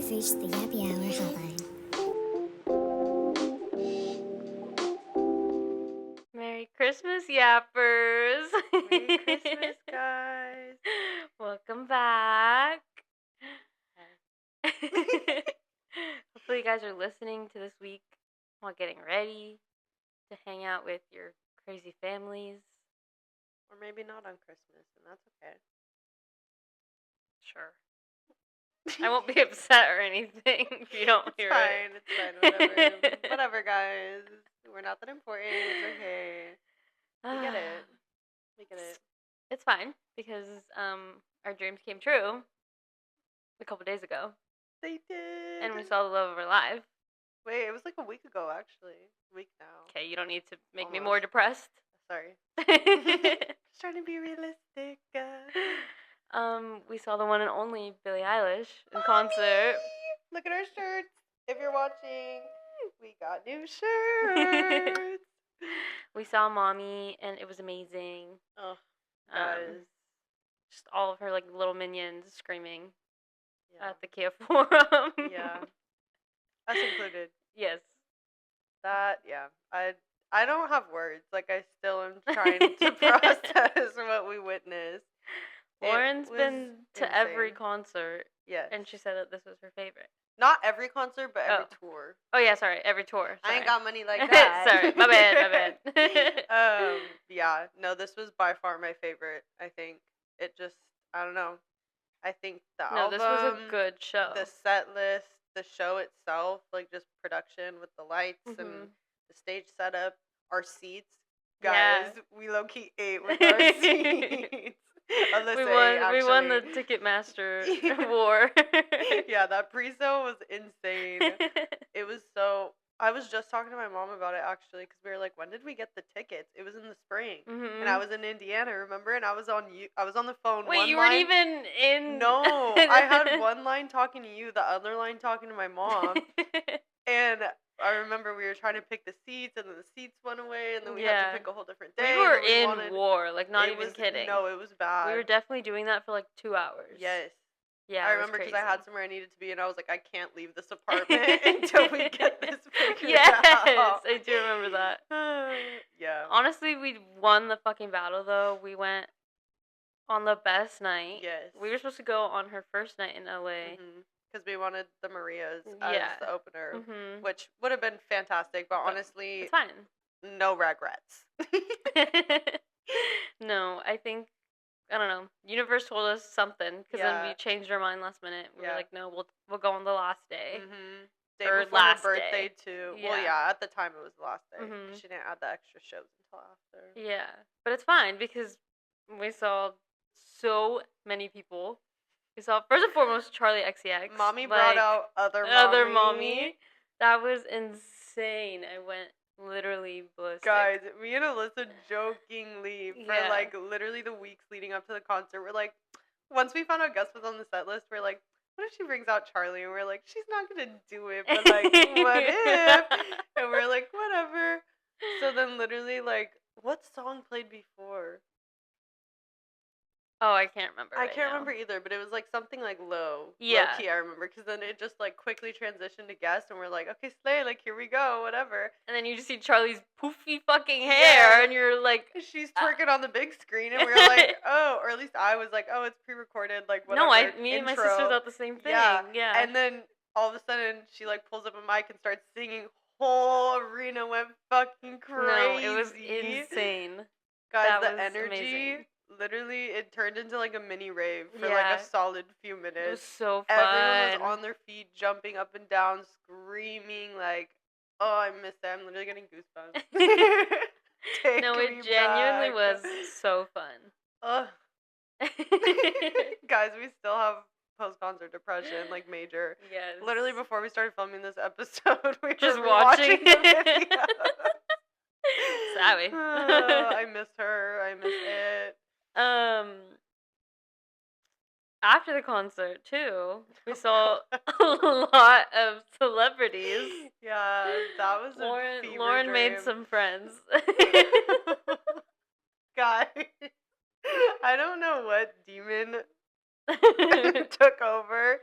You've reached the Yappy Hotline. Merry Christmas, Yappers! Merry Christmas, guys! Welcome back. Hopefully you guys are listening to this week while getting ready to hang out with your crazy families. Or maybe not on Christmas, and that's okay. Sure. I won't be upset or anything if you don't hear it. It's fine, whatever. Whatever, guys. We're not that important. It's okay. We get it. We get it. It's fine because our dreams came true a couple days ago. They did. And we saw the love of our life. Wait, it was like a week ago, actually. A week now. Okay, you don't need to make me more depressed. Sorry. Just trying to be realistic. We saw the one and only Billie Eilish in Mommy! concert. Look at our shirts. If you're watching, we got new shirts. We saw Mommy, and it was amazing. Oh, guys. Just all of her like little minions screaming Yeah. at the Kia Forum. Yeah. Us included. Yes. That, yeah. I don't have words. Like, I still am trying to process what we witnessed. Lauren's been to every insane. concert, Yes. and she said that this was her favorite. Not every concert, but every tour. Oh, yeah, sorry, every tour. I ain't Sorry. got money like that. Sorry, my bad. Yeah. No, this was by far my favorite, I think. It just, I don't know. I think the album. This was a good show. The set list, the show itself, like just production with the lights and the stage setup, our seats. Guys, we low-key ate with our seats. We won the Ticketmaster war. Yeah, that pre-sale was insane. It was so... I was just talking to my mom about it, actually, because we were like, when did we get the tickets? It was in the spring. Mm-hmm. And I was in Indiana, remember? And I was on the phone. Wait, you weren't even in... No, I had one line talking to you, the other line talking to my mom. And I remember we were trying to pick the seats, and then the seats went away, and then we had to pick a whole different day. We were in war, like, not even kidding. No, it was bad. We were definitely doing that for, like, 2 hours. Yes. Yeah, I remember because I had somewhere I needed to be, and I was like, I can't leave this apartment until we get this figured out. Yes, I do remember that. Yeah. Honestly, we won the fucking battle, though. We went on the best night. Yes. We were supposed to go on her first night in LA. Because we wanted the Marias as the opener, which would have been fantastic, but honestly, it's fine. No regrets. No, I think, I don't know, Universe told us something, because then we changed our mind last minute. We were like, no, we'll go on the last day. Day or before last her birthday, day. too. Yeah. Well, yeah, at the time it was the last day. She didn't add the extra shows until after. Yeah, but it's fine, because we saw so many people. We saw, first and foremost, Charlie XCX. Mommy brought out other mommy. That was insane. I went literally ballistic. Guys, me and Alyssa jokingly, for like literally the weeks leading up to the concert, we're like, once we found out Gus was on the set list, we're like, what if she brings out Charlie? And we're like, she's not gonna do it, but like, what if? And we're like, whatever. So then literally, like, what song played before? Oh, I can't remember. I can't remember either, but it was like something like low. Yeah. Low key, I remember, because then it just like quickly transitioned to guest, and we're like, okay, Slay, like here we go, whatever. And then you just see Charlie's poofy fucking hair, and you're like, she's twerking on the big screen, and we're like, oh, or at least I was like, oh, it's pre-recorded, like whatever. No, me and my sister thought the same thing. Yeah. And then all of a sudden, she like pulls up a mic and starts singing. Whole arena went fucking crazy. No, it was insane. Guys, that the was energy. Amazing. Literally, it turned into like a mini rave for like a solid few minutes. It was so fun. Everyone was on their feet, jumping up and down, screaming like, "Oh, I miss that!" I'm literally getting goosebumps. No, it genuinely was so fun. Guys, we still have post-concert depression, like major. Yes. Literally, before we started filming this episode, we just were watching the video. Sorry. I miss her. I miss it. After the concert too, we saw a lot of celebrities. Yeah, that was Lauren made some friends. Guys, I don't know what demon took over.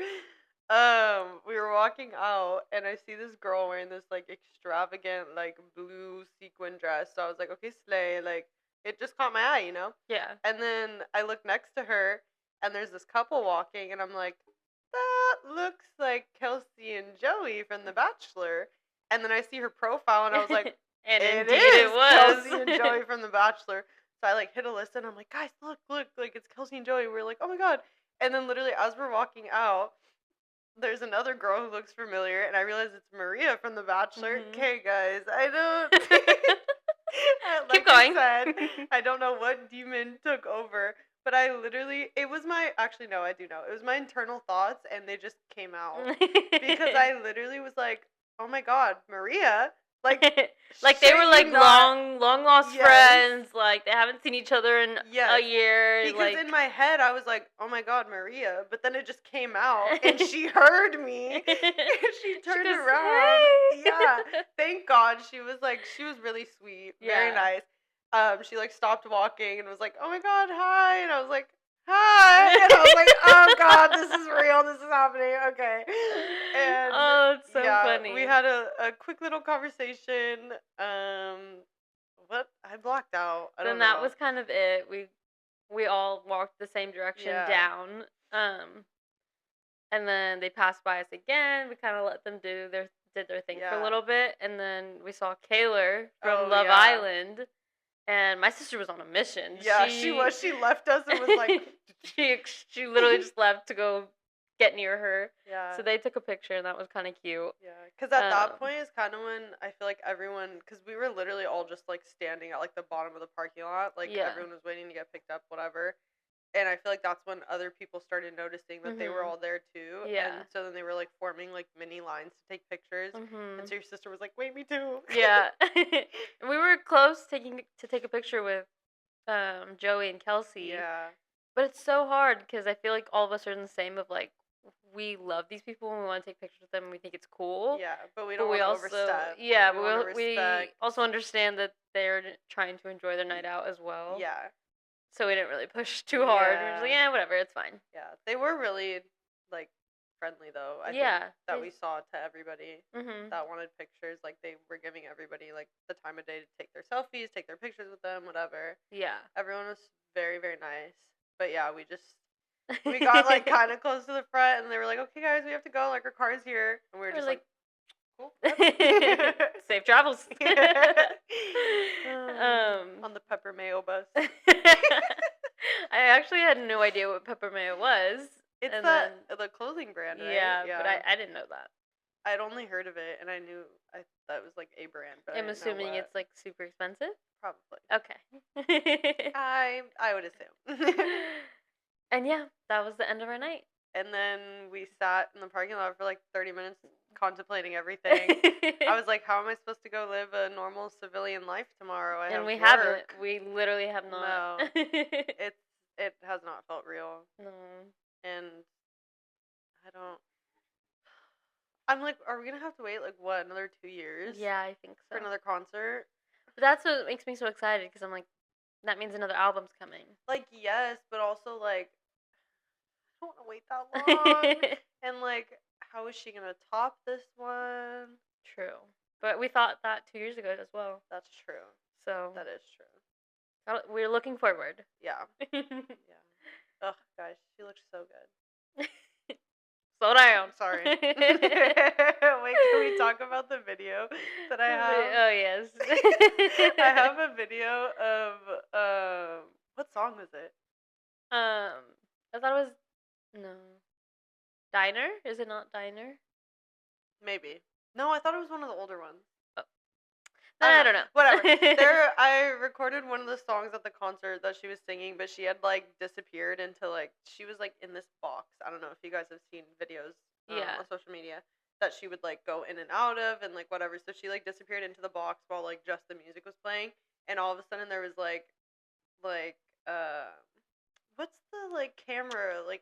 We were walking out, and I see this girl wearing this, like, extravagant, like, blue sequin dress. So I was like, okay, slay. Like, it just caught my eye, you know? Yeah. And then I look next to her, and there's this couple walking, and I'm like, that looks like Kelsey and Joey from The Bachelor. And then I see her profile, and I was like, and it indeed is it was. Kelsey and Joey from The Bachelor. So I, like, hit a listen. I'm like, guys, look, like, it's Kelsey and Joey. We're like, oh my god. And then literally as we're walking out, there's another girl who looks familiar, and I realize it's Maria from The Bachelor. Okay, guys, I don't. Keep going. I said, I don't know what demon took over, but I literally, it was my, actually, no, I do know. It was my internal thoughts, and they just came out. Because I literally was like, oh my god, Maria? Like, like they were like long lost friends. Like they haven't seen each other in a year. Because like in my head I was like, oh my god, Maria. But then it just came out, and she heard me. She turned around. Hey. Yeah. Thank God. She was really sweet. Very nice. She like stopped walking and was like, oh my god, hi. And I was like, hi. And I was like, oh god, this is real. This is happening. Okay. And oh, it's so funny. We had a quick little conversation. What? I blocked out. I don't know. That was kind of it. We all walked the same direction down. And then they passed by us again. We kind of let them did their thing for a little bit, and then we saw Kaylor from Love Island. And my sister was on a mission. Yeah, she was. She left us and was like... she literally just left to go get near her. Yeah. So they took a picture, and that was kind of cute. Yeah, because at that point is kind of when I feel like everyone... Because we were literally all just, like, standing at, like, the bottom of the parking lot. Like, everyone was waiting to get picked up, whatever. And I feel like that's when other people started noticing that they were all there too. Yeah. And so then they were like forming like mini lines to take pictures. And so your sister was like, wait, me too. Yeah. And we were close to take a picture with Joey and Kelsey. Yeah. But it's so hard because I feel like all of us are in the same of like, we love these people and we want to take pictures with them and we think it's cool. Yeah, but we don't want to overstep. Yeah, but we also understand that they're trying to enjoy their night out as well. Yeah. So we didn't really push too hard. We were just like, yeah, whatever, it's fine. Yeah, they were really, like, friendly, though. I think that we saw to everybody that wanted pictures. Like, they were giving everybody, like, the time of day to take their selfies, take their pictures with them, whatever. Yeah. Everyone was very, very nice. But, yeah, we got, like, kind of close to the front, and they were like, okay, guys, we have to go. Like, our car's here. And we were just like cool. Safe travels. On the pepper mayo bus. I actually had no idea what pepper mayo was. It's the clothing brand, right? Yeah, but I didn't know that. I'd only heard of it, and I knew that was like a brand. But I'm assuming it's like super expensive. Probably. Okay. I would assume. And yeah, that was the end of our night. And then we sat in the parking lot for like 30 minutes contemplating everything. I was like, how am I supposed to go live a normal civilian life tomorrow? We haven't. We literally have not. No. It has not felt real. No. And I'm like, are we going to have to wait like what, another 2 years? Yeah, I think so. For another concert? But that's what makes me so excited because I'm like, that means another album's coming. Like, yes, but also like, I don't want to wait that long. And like, how is she gonna top this one? True. But we thought that 2 years ago as well. That's true. So that is true. We're looking forward. Yeah. Yeah. Ugh, guys, she looks so good. Slow down. Sorry. Wait, can we talk about the video that I have? Oh yes. I have a video of what song was it? I thought it was Diner? Is it not Diner? Maybe. No, I thought it was one of the older ones. Oh. I don't know. Whatever. I recorded one of the songs at the concert that she was singing, but she had like disappeared into like she was like in this box. I don't know if you guys have seen videos on social media that she would like go in and out of and like whatever. So she like disappeared into the box while like just the music was playing, and all of a sudden there was like what's the like camera like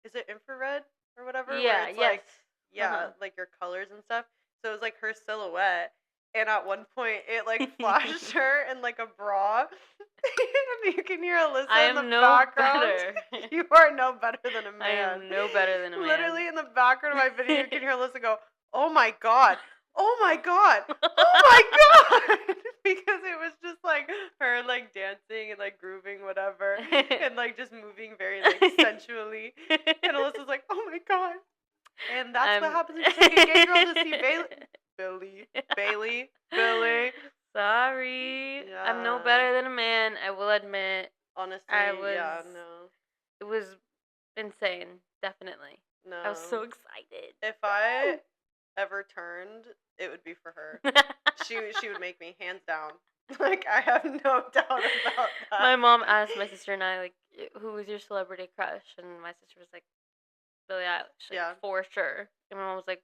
is it infrared or whatever? Yeah. Where it's, like, like your colors and stuff. So it was like her silhouette. and at one point it like flashed her in like a bra. And you can hear Alyssa in the background. Better. You are no better than a man. I am no better than a man. Literally in the background of my video, you can hear Alyssa go, "Oh my god, oh my god, oh my god," because it was just like her like dancing and like grooving whatever, and like just moving very like sensually. And Alyssa's like, "Oh my god," and that's what happens when you take a gay girl to see Billy. Sorry. Yeah. I'm no better than a man, I will admit. Honestly, yeah, no. It was insane, definitely. No. I was so excited. If I ever turned, it would be for her. She would make me, hands down. Like, I have no doubt about that. My mom asked my sister and I, like, who was your celebrity crush? And my sister was like, Billie Eilish, like, for sure. And my mom was like,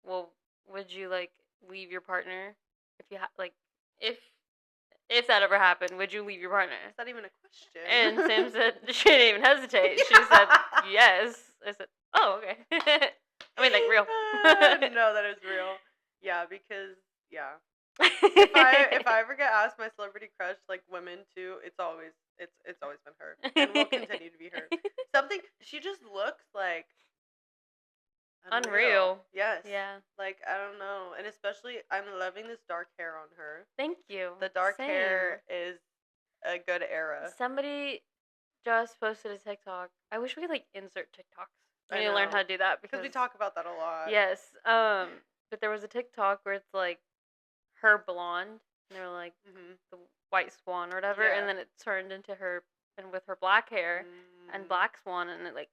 well, would you, like, leave your partner if you if that ever happened, would you leave your partner? Is that even a question? And Sam said she didn't even hesitate. She said yes. I said, oh, okay. I mean, like, real. No, that is real. Yeah, because if I ever get asked my celebrity crush, like women too, it's always been her, and will continue to be her. Something she just looks like unreal. Yes. Yeah. Like, I don't know, and especially I'm loving this dark hair on her. Thank you. The dark hair is a good era. Somebody just posted a TikTok. I wish we could like insert TikToks. I need to learn how to do that because we talk about that a lot. Yes. But there was a TikTok where it's like her blonde, and they were like the white swan or whatever, and then it turned into her and with her black hair and black swan, and it like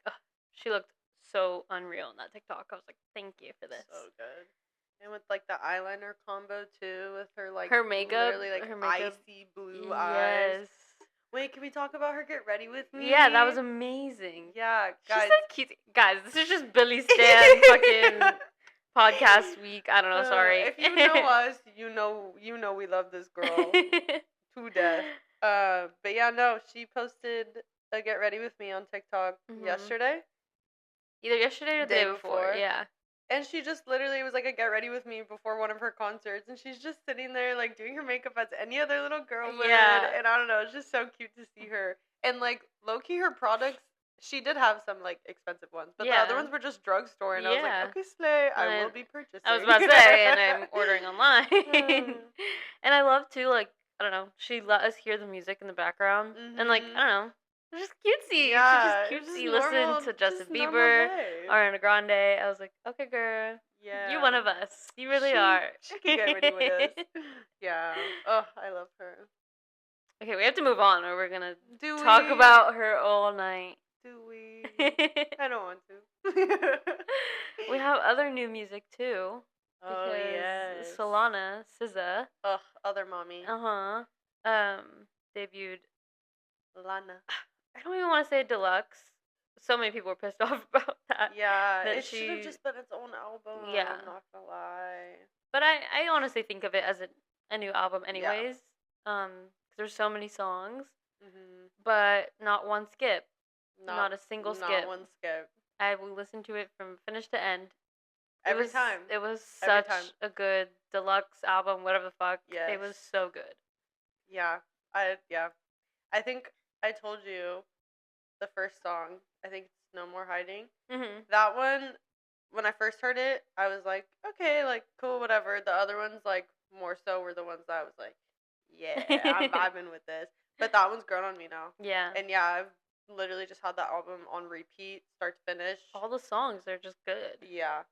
she looked so unreal in that TikTok. I was like, thank you for this. So good. And with like the eyeliner combo too, with her like her makeup, literally like her makeup. icy blue eyes. Yes. Wait, can we talk about her Get Ready With Me? Yeah, that was amazing. Yeah, guys. She's so cute. Guys, this is just Billy Stan fucking podcast week. I don't know, sorry. If you know us, you know we love this girl to death. But yeah, no, she posted a Get Ready With Me on TikTok yesterday. Either yesterday or the day before. Yeah. And she just literally was like a Get Ready With Me before one of her concerts, and she's just sitting there like doing her makeup as any other little girl would. Yeah. And I don't know, it's just so cute to see her. And like low-key her products, she did have some like expensive ones, but the other ones were just drugstore, and I was like, okay, slay, I will be purchasing. I was about to say, and I'm ordering online. And I love too, like, I don't know, she let us hear the music in the background, and like, I don't know, it's just cutesy. Yeah, it's just cutesy. Listen to Justin Bieber, Ariana Grande. I was like, okay, girl, you're one of us. You really are. She can get ready with us. Yeah. Oh, I love her. Okay, we have to move on, or we're gonna talk about her all night. Do we? I don't want to. We have other new music too. Oh yes. Solana, SZA. Ugh, other mommy. Debuted Lana. I don't even want to say deluxe. So many people were pissed off about that. Yeah, it should have just been its own album. Yeah. I'm not gonna lie. But I honestly think of it as a new album anyways. Because there's so many songs, but not one skip. Not a single skip. Not one skip. I will listen to it from finish to end. Every time. It was such a good deluxe album, whatever the fuck. Yes. It was so good. Yeah. I think I told you the first song. I think it's No More Hiding. That one, when I first heard it, I was like, okay, like, cool, whatever. The other ones, like, more so were the ones that I was like, yeah, I'm vibing with this. But that one's grown on me now. Yeah. And yeah, I've literally just had that album on repeat, start to finish. All the songs are just good. Yeah.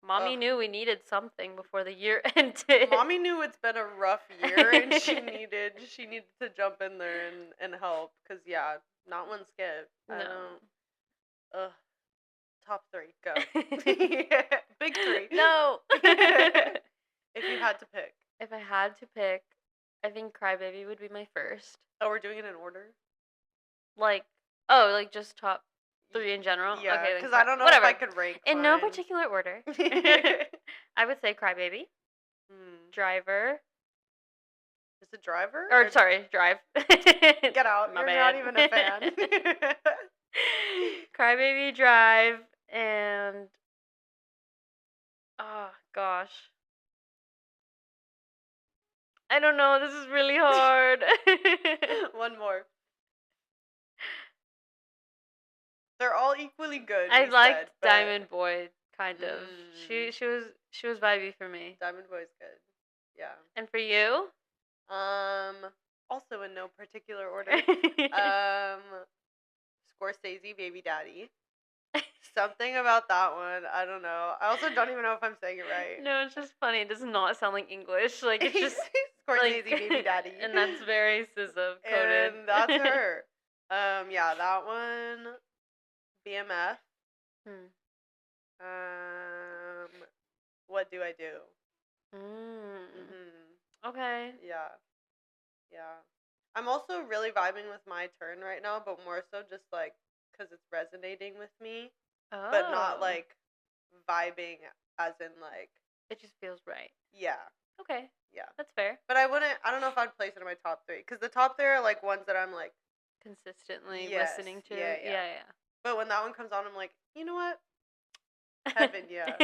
Mommy knew we needed something before the year ended. Mommy knew it's been a rough year, and she needed to jump in there and help. Cause yeah, not one skip. No. Top 3, go. Big 3. No. If you had to pick. If I had to pick, I think Crybaby would be my first. Oh, we're doing it in order? Like just top 3 in general? Yeah, okay, because I don't know if I could rank in no particular order. I would say Crybaby. Driver. Is it Driver? Or sorry, Drive. Get out. My You're bad. not even a fan. Crybaby, Drive, and oh gosh. I don't know. This is really hard. One more. They're all equally good. I liked said, but... Diamond Boy, kind of. She was vibey for me. Diamond Boy's good. Yeah. And for you? Also in no particular order. Scorsese, Baby Daddy. Something about that one. I don't know. I also don't even know if I'm saying it right. No, it's just funny. It does not sound like English. Like, it's just Scorsese, Baby Daddy. And that's very SZA coded. And that's her. Yeah, that one. BMF. What do I do? Okay. Yeah. I'm also really vibing with My Turn right now, but more so just like because it's resonating with me, but not like vibing as in like it just feels right. Yeah. Okay. Yeah. That's fair. But I don't know if I'd place it in my top 3 because the top 3 are like ones that I'm like consistently listening to. Yeah. But when that one comes on, I'm like, you know what? Heaven, yeah.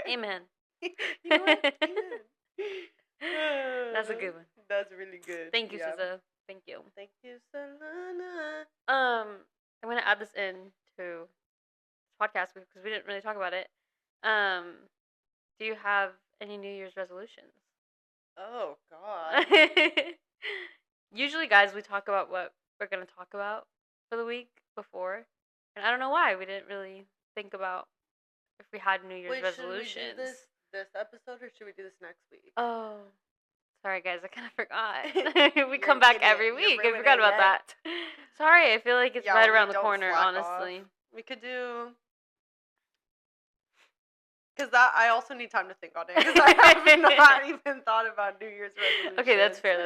Amen. You know what? Amen. That's a good one. That's really good. Thank you, SZA. Thank you. Thank you, Selena. I'm gonna add this in to this podcast because we didn't really talk about it. Do you have any New Year's resolutions? Oh God. Usually, guys, we talk about what we're gonna talk about for the week before, and I don't know why we didn't really think about if we had New Year's resolutions. Should we do this episode or should we do this next week? Oh, sorry guys, I kind of forgot. We come back every week. I forgot about that. Sorry, I feel like it's right around the corner. Honestly, we could do. Because I also need time to think on it. Because I have not even thought about New Year's resolutions. Okay, that's fair.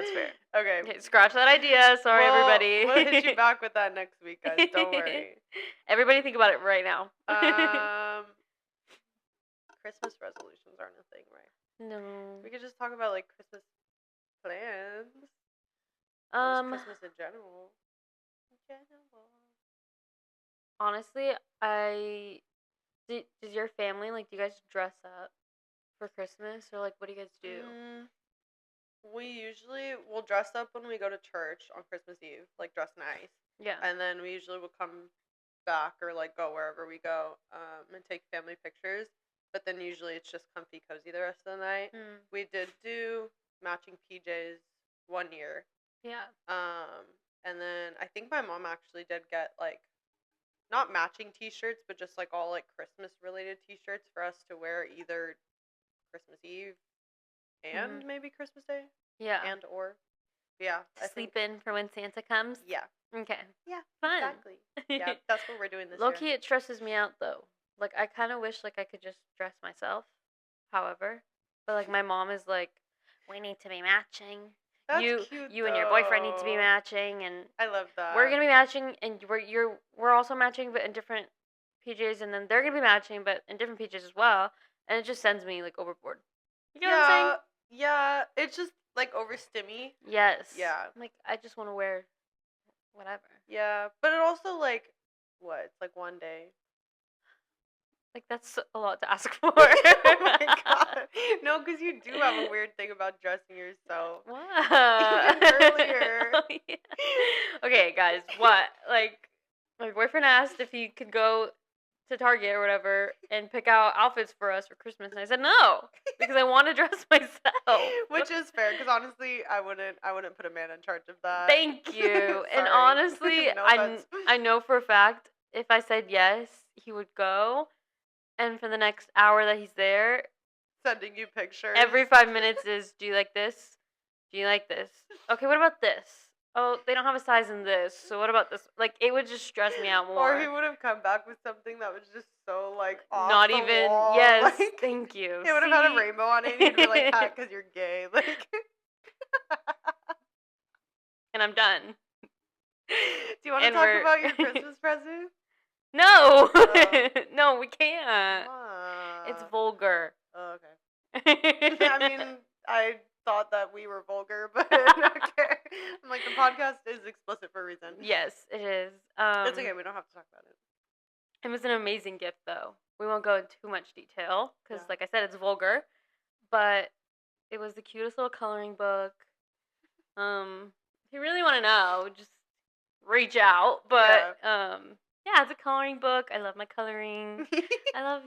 Okay, scratch that idea. Sorry, everybody. We'll hit you back with that next week, guys. Don't worry. Everybody think about it right now. Christmas resolutions aren't a thing, right? No. We could just talk about, like, Christmas plans. Just Christmas in general. Honestly, does your family, like, do you guys dress up for Christmas? Or, like, what do you guys do? We usually will dress up when we go to church on Christmas Eve. Like, dress nice. Yeah. And then we usually will come back or, like, go wherever we go and take family pictures. But then usually it's just comfy cozy the rest of the night. We did do matching PJs one year. Yeah. And then I think my mom actually did get, like, not matching t-shirts, but just, like, all, like, Christmas-related t-shirts for us to wear either Christmas Eve and maybe Christmas Day. Yeah. And or. Yeah. Sleep in for when Santa comes? Yeah. Okay. Yeah. Fun. Exactly. Yeah, that's what we're doing this year. Low-key, it stresses me out, though. Like, I kind of wish, like, I could just dress myself, however. But, like, my mom is like, we need to be matching. That's cute, you and your boyfriend need to be matching, and I love that. We're gonna be matching, and we're also matching, but in different PJs, and then they're gonna be matching, but in different PJs as well. And it just sends me, like, overboard. You know what I'm saying? Yeah, it's just, like, overstimmy. Yes. Yeah. Like, I just want to wear whatever. Yeah, but it also, like, what? It's, like, one day. Like, that's a lot to ask for. Oh my God. No, because you do have a weird thing about dressing yourself. What? Even earlier. Oh, yeah. Okay, guys, what? Like, my boyfriend asked if he could go to Target or whatever and pick out outfits for us for Christmas, and I said no because I want to dress myself. Which is fair, because honestly, I wouldn't put a man in charge of that. Thank you. And honestly, No I know for a fact if I said yes, he would go. And for the next hour that he's there, sending you pictures. Every 5 minutes is, do you like this? Do you like this? Okay, what about this? Oh, they don't have a size in this, so what about this? Like, it would just stress me out more. Or he would have come back with something that was just so, like, off Not the even, wall. yes, Like, thank you. It would have had a rainbow on it, and he'd be like, because you're gay. Like, and I'm done. Do you want to talk about your Christmas present? No! No, we can't. It's vulgar. Oh, okay. I mean, I thought that we were vulgar, but okay. I'm like, the podcast is explicit for a reason. Yes, it is. It's okay, we don't have to talk about it. It was an amazing gift, though. We won't go into too much detail, because, like I said, it's vulgar. But It was the cutest little coloring book. If you really want to know, just reach out. But yeah, it's a coloring book. I love my coloring. I love,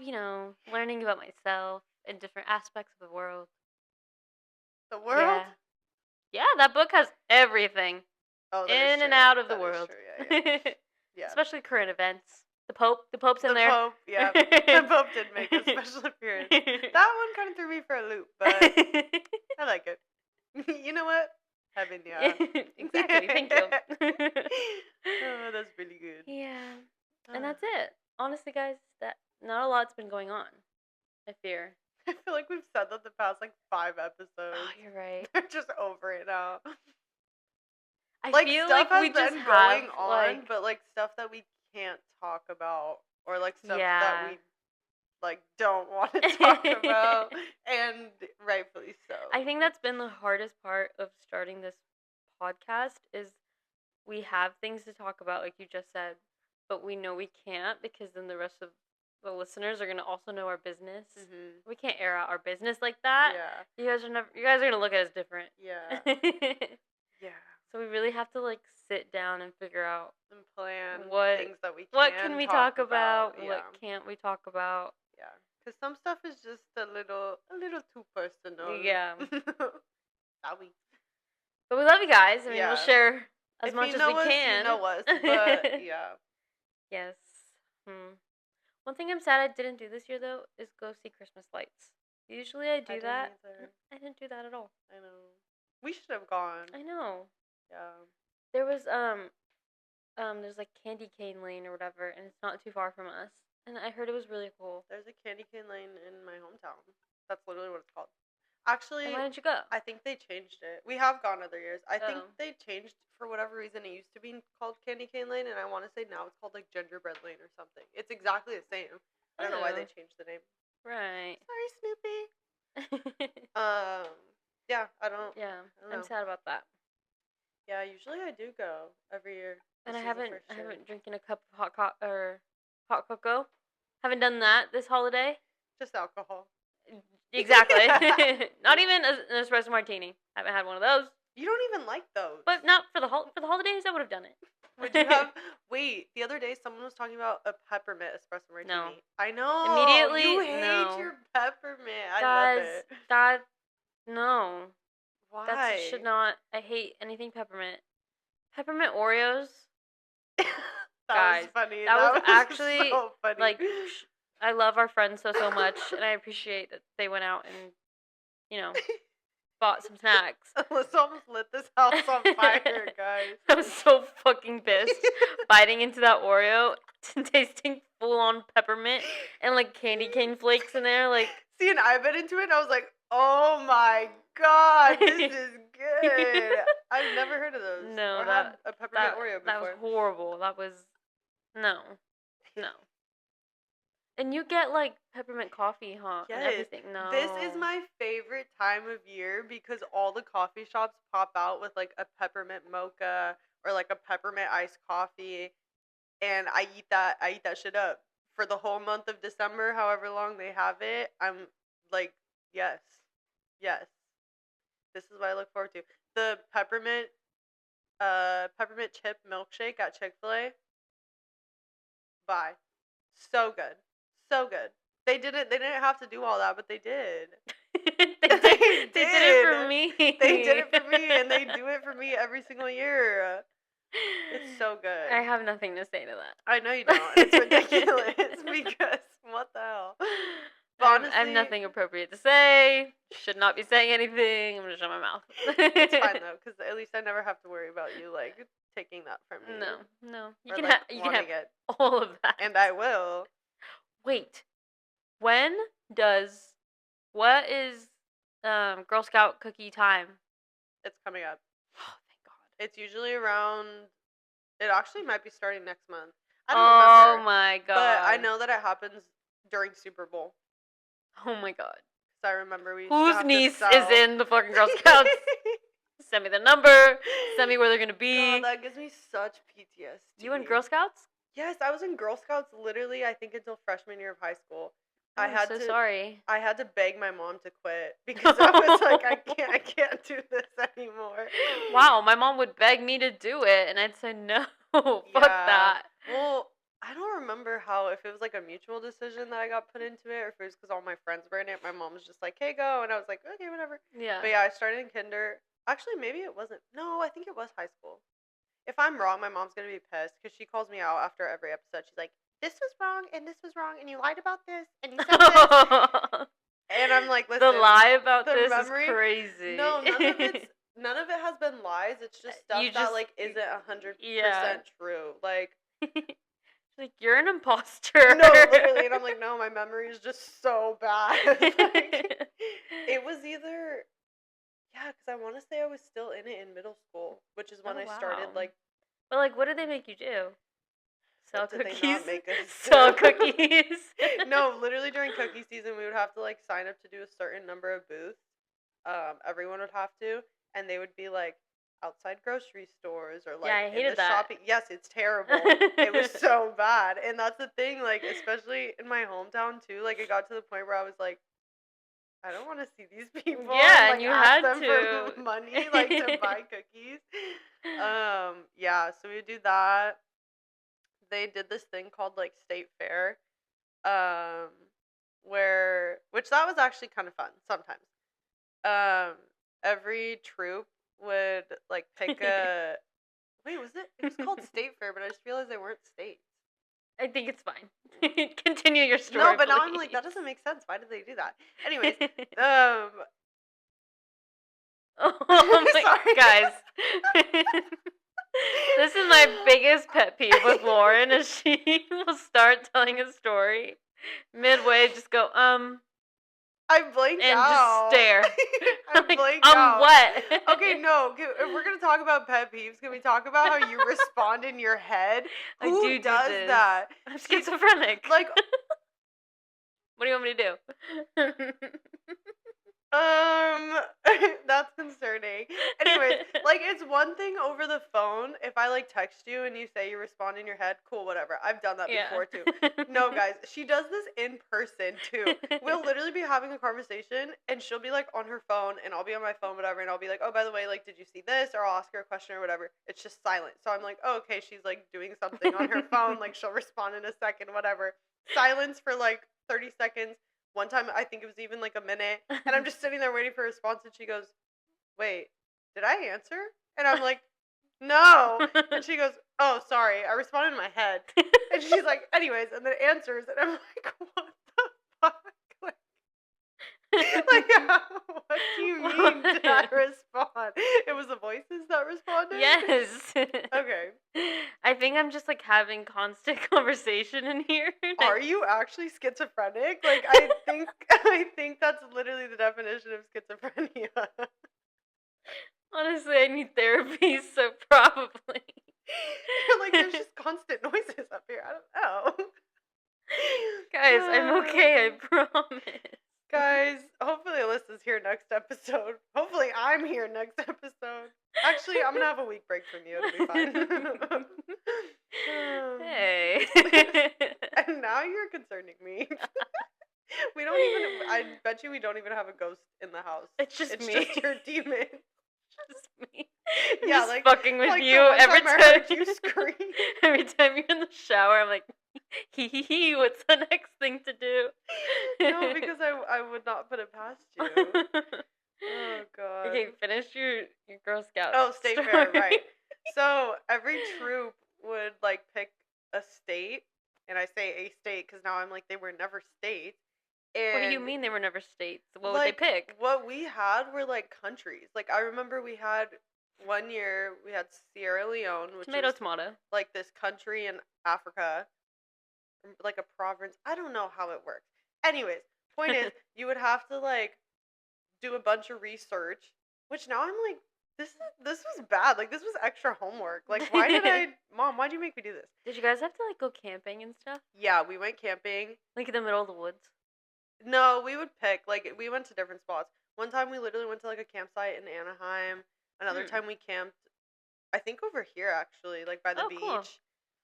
learning about myself and different aspects of the world. The world? Yeah, that book has everything. Oh, that in is true. and out of the That world. Is true. Yeah. Especially current events. The Pope's in there. The Pope, yeah. The Pope did make a special appearance. That one kind of threw me for a loop, but I like it. You know what? Heaven, yeah. Exactly. Thank you. Oh, that's really good. Yeah. And that's it. Honestly, guys, that not a lot's been going on. I fear. I feel like we've said that the past 5 episodes. Oh, you're right. They're just over it now. I stuff feel like we has just been have going on, but stuff that we can't talk about, or stuff that we don't want to talk about, and rightfully so. I think that's been the hardest part of starting this podcast is we have things to talk about, like you just said, but we know we can't because then the rest of the listeners are gonna also know our business. Mm-hmm. We can't air out our business like that. Yeah. You guys are gonna look at us different. Yeah. Yeah. So we really have to sit down and figure out and plan things that we can we talk about, what can't we talk about. Yeah. Because some stuff is just a little too personal. Yeah. Sorry. But we love you guys. I mean, we'll share as much as we can. You know us, but yeah. Yes. One thing I'm sad I didn't do this year, though, is go see Christmas lights. Usually I do that. I didn't do that at all. I know. We should have gone. I know. Yeah. There was, there's Candy Cane Lane or whatever, and it's not too far from us. And I heard it was really cool. There's a Candy Cane Lane in my hometown. That's literally what it's called. Actually, and why didn't you go? I think they changed it. We have gone other years. I think they changed for whatever reason. It used to be called Candy Cane Lane, and I want to say now it's called Gingerbread Lane or something. It's exactly the same. I don't know why they changed the name. Right. Sorry, Snoopy. Yeah, I don't. Yeah, I'm sad about that. Yeah, usually I do go every year. And I haven't drinking a cup of hot cocoa. Haven't done that this holiday. Just alcohol. Exactly. Not even an espresso martini. Haven't had one of those. You don't even like those. But not for the holidays. I would have done it. Would you have? Wait, the other day someone was talking about a peppermint espresso martini. No. I know. Immediately, you hate your peppermint. Guys, I love it. No. Why? That should not. I hate anything peppermint. Peppermint Oreos. That was funny. That was actually so funny. I love our friends so much, and I appreciate that they went out and, bought some snacks. Alyssa almost lit this house on fire, guys. I was so fucking pissed, biting into that Oreo, tasting full-on peppermint, and, candy cane flakes in there, See, and I bit into it, and I was like, oh my god, this is good. I've never heard of those. No, or had a peppermint Oreo before. That was horrible. That was, no. And you get peppermint coffee, huh? Yes. And everything. No. This is my favorite time of year because all the coffee shops pop out with a peppermint mocha or a peppermint iced coffee, and I eat that shit up for the whole month of December, however long they have it. I'm yes. This is what I look forward to. The peppermint chip milkshake at Chick-fil-A. Bye. So good. So good. They didn't have to do all that, but they did. They did it for me. They did it for me, and they do it for me every single year. It's so good. I have nothing to say to that. I know you don't. It's ridiculous because what the hell? But honestly, I have nothing appropriate to say. Should not be saying anything. I'm gonna shut my mouth. It's fine though, because at least I never have to worry about you taking that from me. No. You can have it. All of that, and I will. Wait, what is Girl Scout cookie time? It's coming up. Oh, thank God. It's usually around. It actually might be starting next month. I don't remember. Oh my God. But I know that it happens during Super Bowl. Oh my God. Because I remember we. Whose niece is in the fucking Girl Scouts? Send me the number. Send me where they're gonna be. God, that gives me such PTSD. You in Girl Scouts? Yes, I was in Girl Scouts literally, I think, until freshman year of high school. I I'm had so to sorry. I had to beg my mom to quit because I was like, I can't do this anymore. Wow, my mom would beg me to do it, and I'd say no. Fuck Yeah. that. Well, I don't remember if it was like a mutual decision that I got put into it, or if it was because all my friends were in it. My mom was just like, "Hey, go," and I was like, "Okay, whatever." Yeah. But yeah, I started in kinder. Actually, maybe it wasn't. No, I think it was high school. If I'm wrong, my mom's gonna be pissed because she calls me out after every episode. She's like, "This was wrong, and this was wrong, and you lied about this, and you said this." And I'm like, "Listen, the lie about the this memory, is crazy. no, none of it has been lies. It's just stuff that like isn't 100% true. Like, like you're an imposter. no, literally. And I'm like, no, my memory is just so bad. Like, it was either, yeah, because I want to say I was still in it in middle school, which is when I started like. But like, what did they make you do? Sell What did cookies. they not make us Sell do? cookies. No, literally during cookie season, we would have to like sign up to do a certain number of booths. Everyone would have to, and they would be like outside grocery stores or like I in hated the that. shopping. Yes, it's terrible. It was so bad, and that's the thing. Like, especially in my hometown too. Like, it got to the point where I was like, I don't want to see these people. Yeah, like, and you ask had them to for money, like to buy cookies. Yeah. So we would do that. They did this thing called like state fair, which that was actually kind of fun sometimes. Every troop would like pick a. Wait, was it? It was called state fair, but I just realized they weren't states. I think it's fine. Continue your story. No, but now please. I'm like, that doesn't make sense. Why did they do that? Anyways, oh my sorry. guys. This is my biggest pet peeve with Lauren is she will start telling a story midway, just go, I blanked and out. just stare. I like, blanked out. what? Okay, no. If we're gonna talk about pet peeves, can we talk about how you respond in your head? Who does that? I'm schizophrenic. Like, what do you want me to do? that's concerning. Anyways, like, it's one thing over the phone if I like text you and you say you respond in your head, cool, whatever. I've done that before too. No, guys, she does this in person too. We'll literally be having a conversation and she'll be like on her phone and I'll be on my phone, whatever, and I'll be like, oh, by the way, like, did you see this? Or I'll ask her a question or whatever. It's just silent. So I'm like, oh, okay, she's like doing something on her phone, like she'll respond in a second, whatever. Silence for like 30 seconds. One time, I think it was even like a minute, and I'm just sitting there waiting for a response, and she goes, wait, did I answer? And I'm like, no. And she goes, oh, sorry, I responded in my head. And she's like, anyways, and then answers, and I'm like, what the fuck? Like, what do you mean did I respond? It was the voices that responded? Yes. Okay. I think I'm just like having constant conversation in here. Are you actually schizophrenic? Like, I think that's literally the definition of schizophrenia. Honestly, I need therapy, so probably. Like, there's just constant noises up here. I don't know. Guys, I'm okay, I promise. Guys, hopefully Alyssa's here next episode. Hopefully I'm here next episode. Actually, I'm gonna have a week break from you. It'll be fine. Hey. And now you're concerning me. We don't even. I bet you we don't even have a ghost in the house. It's just me. It's just your demon. Just me. Yeah, just like fucking with like you the one every time I time heard you scream. Every time you're in the shower, I'm like, hee. What's the next thing to do? No, because I would not put it past you. Oh god. Okay, finish your Girl Scout. Oh, state story. fair, right? So every troop would like pick a state, and I say a state because now I'm like they were never states. And What do you mean they were never states? What like, would they pick? What we had were like countries. Like I remember we had one year we had Sierra Leone, which was Tomato. like this country in Africa, like a province. I don't know how it works. Anyways, point is you would have to like do a bunch of research, which now I'm like, this was bad. Like this was extra homework. Like Mom, why'd you make me do this? Did you guys have to like go camping and stuff? Yeah, we went camping. Like in the middle of the woods? No, we would pick, like, we went to different spots. One time we literally went to, like, a campsite in Anaheim. Another time we camped, I think over here, actually, like, by the beach. Cool.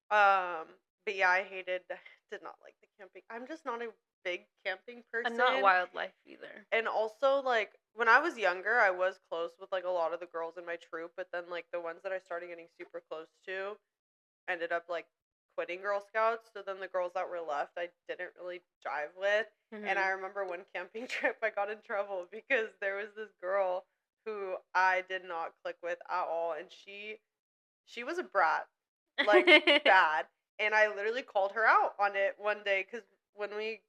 But yeah, did not like the camping. I'm just not a big camping person. I'm not wildlife either. And also, like, when I was younger, I was close with, like, a lot of the girls in my troop, but then, like, the ones that I started getting super close to ended up, like, quitting Girl Scouts, so then the girls that were left, I didn't really jive with. And I remember one camping trip, I got in trouble because there was this girl who I did not click with at all, and she was a brat, like, bad. And I literally called her out on it one day, because when we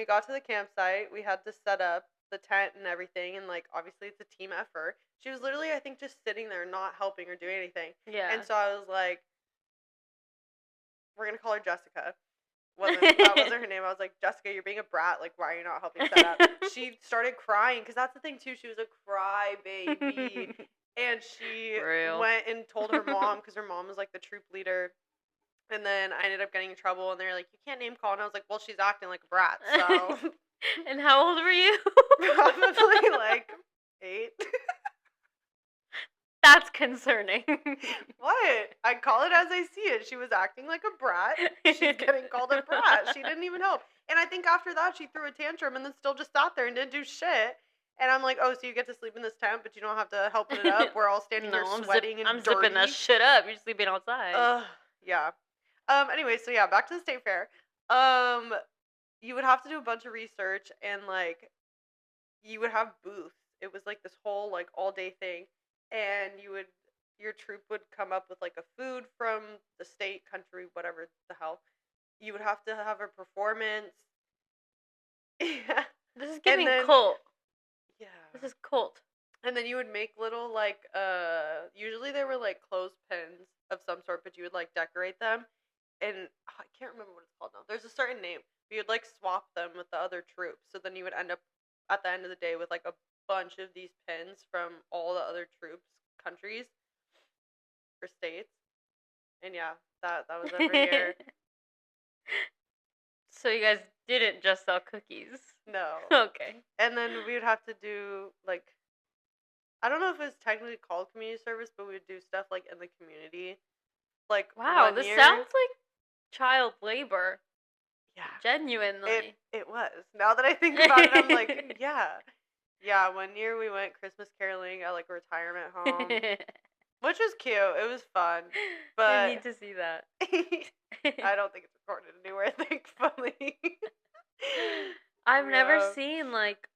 got to the campsite, we had to set up the tent and everything, and, like, obviously it's a team effort. She was literally, I think, just sitting there not helping or doing anything. Yeah. And so I was like, we're gonna call her Jessica. That wasn't her name. I was like, Jessica, you're being a brat. Like, why are you not helping set up? She started crying, because that's the thing too. She was a crybaby, and she went and told her mom, because her mom was like the troop leader. And then I ended up getting in trouble, and they're like, you can't name call. And I was like, well, she's acting like a brat, so. And how old were you? Probably like 8. That's concerning. What? I call it as I see it. She was acting like a brat. She's getting called a brat. She didn't even help. And I think after that, she threw a tantrum and then still just sat there and didn't do shit. And I'm like, oh, so you get to sleep in this tent, but you don't have to help it up? We're all standing here sweating and dirty. I'm zipping that shit up. You're sleeping outside. Yeah. Anyway, so yeah, back to the state fair. You would have to do a bunch of research, and, like, you would have booths. It was, like, this whole, like, all-day thing. And your troop would come up with, like, a food from the state, country, whatever the hell. You would have to have a performance. Yeah. This is giving cult. Yeah. This is cult. And then you would make little, like, usually they were, like, clothespins of some sort, but you would, like, decorate them. And I can't remember what it's called now. There's a certain name. But you'd, like, swap them with the other troops. So then you would end up, at the end of the day, with, like, a bunch of these pins from all the other troops, countries, or states. And yeah, that was every year. So you guys didn't just sell cookies? No. Okay. And then we would have to do, like, I don't know if it's technically called community service, but we would do stuff, like, in the community. Like, wow, this sounds like child labor. Yeah. Genuinely. It was. Now that I think about it, I'm like, yeah. Yeah, one year we went Christmas caroling at, like, a retirement home, which was cute. It was fun, but I need to see that. I don't think it's recorded anywhere, thankfully. I've never seen, like,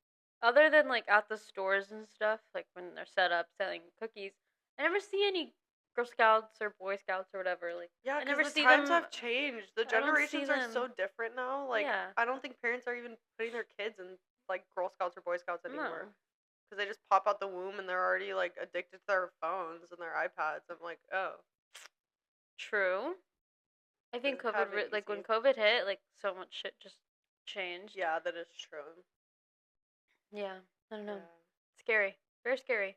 other than, like, at the stores and stuff, like, when they're set up selling cookies, I never see any Girl Scouts or Boy Scouts or whatever. Like, yeah, because the times have changed. The generations are so different now. Like, yeah. I don't think parents are even putting their kids in, like, Girl Scouts or Boy Scouts anymore. Because they just pop out the womb and they're already, like, addicted to their phones and their iPads. I'm like, oh. True. I think COVID, like, when COVID hit, like, so much shit just changed. Yeah, that is true. Yeah, I don't know. Yeah. Scary. Very scary.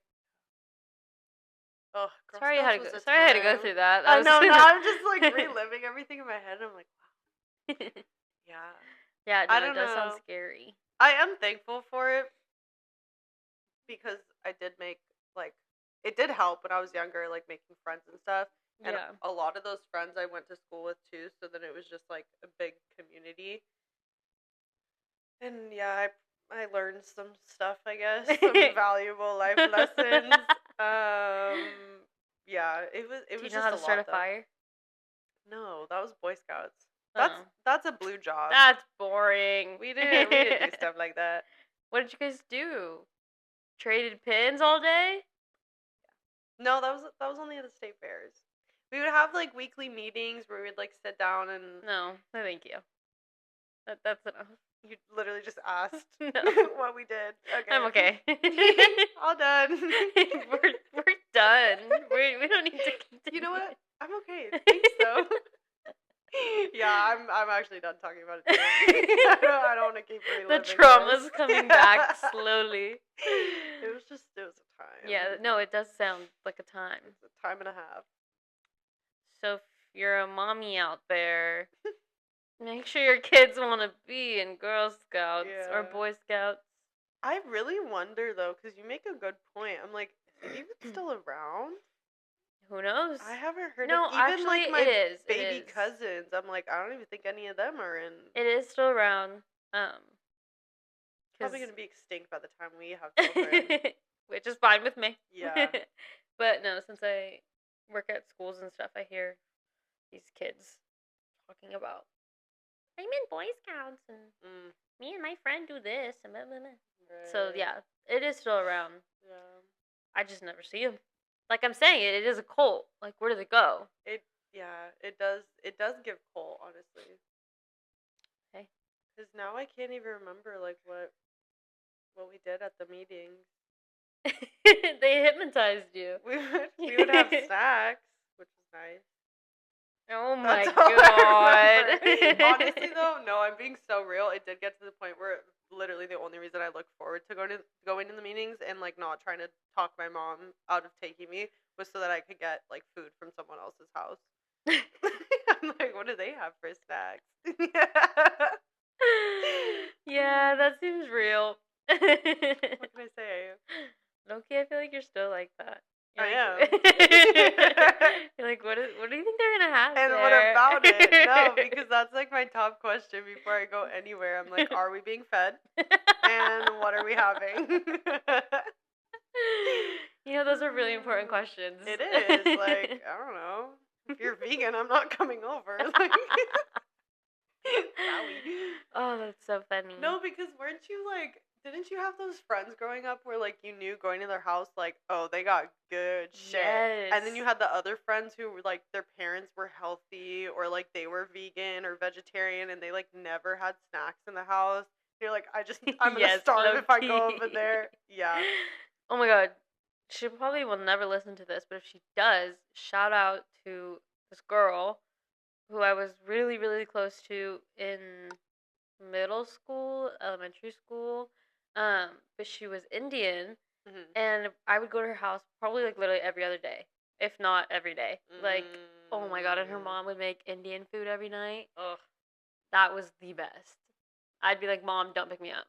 Oh, sorry I had to go through that. I know, now I'm just, like, reliving everything in my head. I'm like, wow. Yeah. Yeah, no, it does sound scary. I am thankful for it because I did make, like, it did help when I was younger, like, making friends and stuff. And a lot of those friends I went to school with, too, so then it was just, like, a big community. And, yeah, I learned some stuff, I guess, some valuable life lessons. Yeah, it was Do you just know how to start a fire? No, that was Boy Scouts. That's a blue job. That's boring. We didn't do stuff like that. What did you guys do? Traded pins all day? No, that was only at the state fairs. We would have, like, weekly meetings where we'd, like, sit down and. No, thank you. That's enough. You literally just asked what we did. Okay. I'm okay. All done. We're done. We don't need to continue. You know what? I'm okay. Thanks, though. Yeah, I'm actually done talking about it too. I don't want to keep reliving. The trauma's coming back slowly. It was a time. Yeah, no, it does sound like a time. It's a time and a half. So if you're a mommy out there, make sure your kids want to be in Girl Scouts or Boy Scouts. I really wonder, though, because you make a good point. I'm like, is he even still around? Who knows? I haven't heard No, of even actually, like my it is. baby cousins. I'm like, I don't even think any of them are in. It is still around. Probably gonna be extinct by the time we have children. Which is fine with me. Yeah. But no, since I work at schools and stuff, I hear these kids talking about, I'm in Boy Scouts and me and my friend do this and blah, blah, blah. Right. So yeah, it is still around. Yeah. I just never see them. Like I'm saying, it is a cult. Like, where does it go? It does give cult, honestly. Okay. Because now I can't even remember like what we did at the meetings. They hypnotized you. We would have snacks, which is nice. Oh my god. Honestly though, no, I'm being so real. It did get to the point where literally the only reason I look forward to going to the meetings and like not trying to talk my mom out of taking me was so that I could get like food from someone else's house. I'm like, what do they have for snacks? Yeah, that seems real. What can I say? Okay, I feel like you're still like that. I am. You're like, what do you think they're gonna have? And there? what about it? No, because that's like my top question before I go anywhere. I'm like, are we being fed? And what are we having? You know, those are really important questions. It is. Like, I don't know. If you're vegan, I'm not coming over. Like, oh, that's so funny. No, because didn't you have those friends growing up where like you knew going to their house like, oh, they got good shit. Yes. And then you had the other friends who were like their parents were healthy or like they were vegan or vegetarian and they like never had snacks in the house. You're like, I'm gonna starve if I go over there. Yeah. Oh my god. She probably will never listen to this, but if she does, shout out to this girl who I was really, really close to in middle school, elementary school. But she was Indian, and I would go to her house probably like literally every other day, if not every day. Like, oh my god, and her mom would make Indian food every night. Ugh, that was the best. I'd be like, Mom, don't pick me up.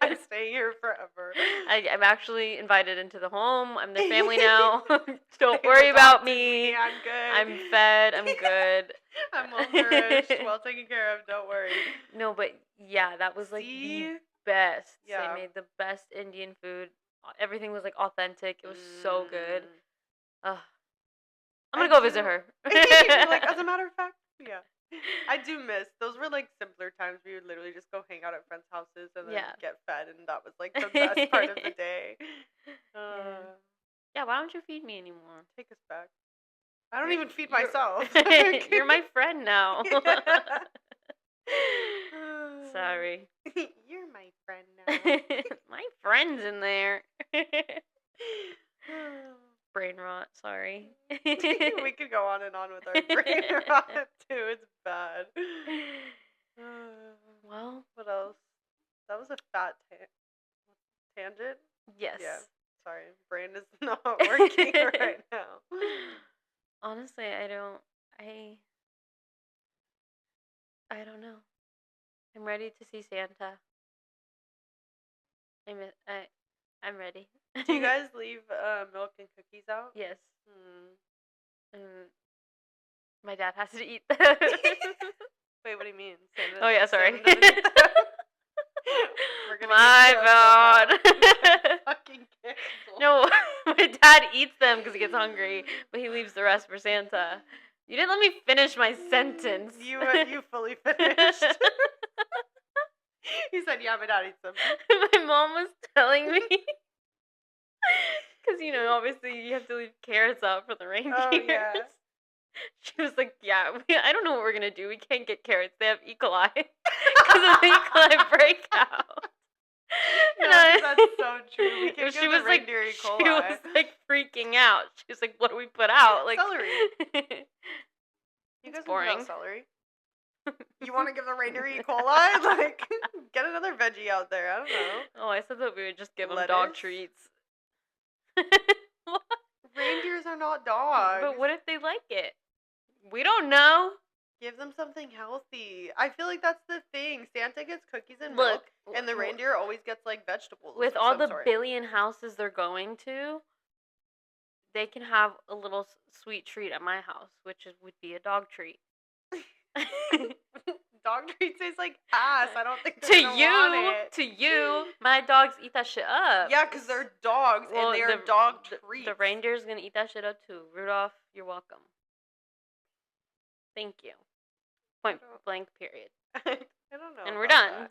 I'm staying here forever. I'm actually invited into the home. I'm their family now. Don't worry about me. I'm good. I'm fed. I'm good. I'm well nourished, well taken care of. Don't worry. No, but yeah, that was like the best. Yeah. They made the best Indian food. Everything was like authentic. It was so good. I'm gonna go visit her. Like, as a matter of fact, yeah. I do miss those were like simpler times where you would literally just go hang out at friends' houses and then get fed, and that was like the best part of the day. Yeah, why don't you feed me anymore? Take us back. I don't even feed myself. You're my friend now. Sorry. You're my friend now. My friend's in there. Brain rot, sorry. We could go on and on with our brain rot too. It's bad. Well, what else? That was a fat tangent. Yes. Yeah. Sorry, brain is not working right now. Honestly, I don't know. I'm ready to see Santa. I'm ready. Do you guys leave milk and cookies out? Yes. My dad has to eat them. Wait, what do you mean? Santa, oh yeah, sorry. My bad. Fucking cancel. No, my dad eats them because he gets hungry, but he leaves the rest for Santa. You didn't let me finish my sentence. You fully finished. He said, yeah, my dad eats them. My mom was telling me. Because, obviously you have to leave carrots out for the reindeers. Oh, yeah. She was like, yeah, I don't know what we're going to do. We can't get carrots. They have E. coli. Because of the E. coli breakout. No, that's so true. We can't she get was the reindeer E. coli. She was like freaking out. She was like, what do we put out? Like celery. You guys boring. Put out celery? You want to give the reindeer E. coli? Like, get another veggie out there. I don't know. Oh, I said that we would just give them Lettuce? dog treats. What? Reindeers are not dogs. But what if they like it? We don't know. Give them something healthy. I feel like that's the thing. Santa gets cookies and milk, and the reindeer always gets like vegetables. With all the billion houses they're going to, they can have a little sweet treat at my house, which would be a dog treat. Dog treat tastes like ass. I don't think To they're gonna want it. you, my dogs eat that shit up. Yeah, because they're dogs and they are dog treats. The reindeer's gonna eat that shit up too. Rudolph, you're welcome. Thank you. Point blank. Period. I don't know. And we're done.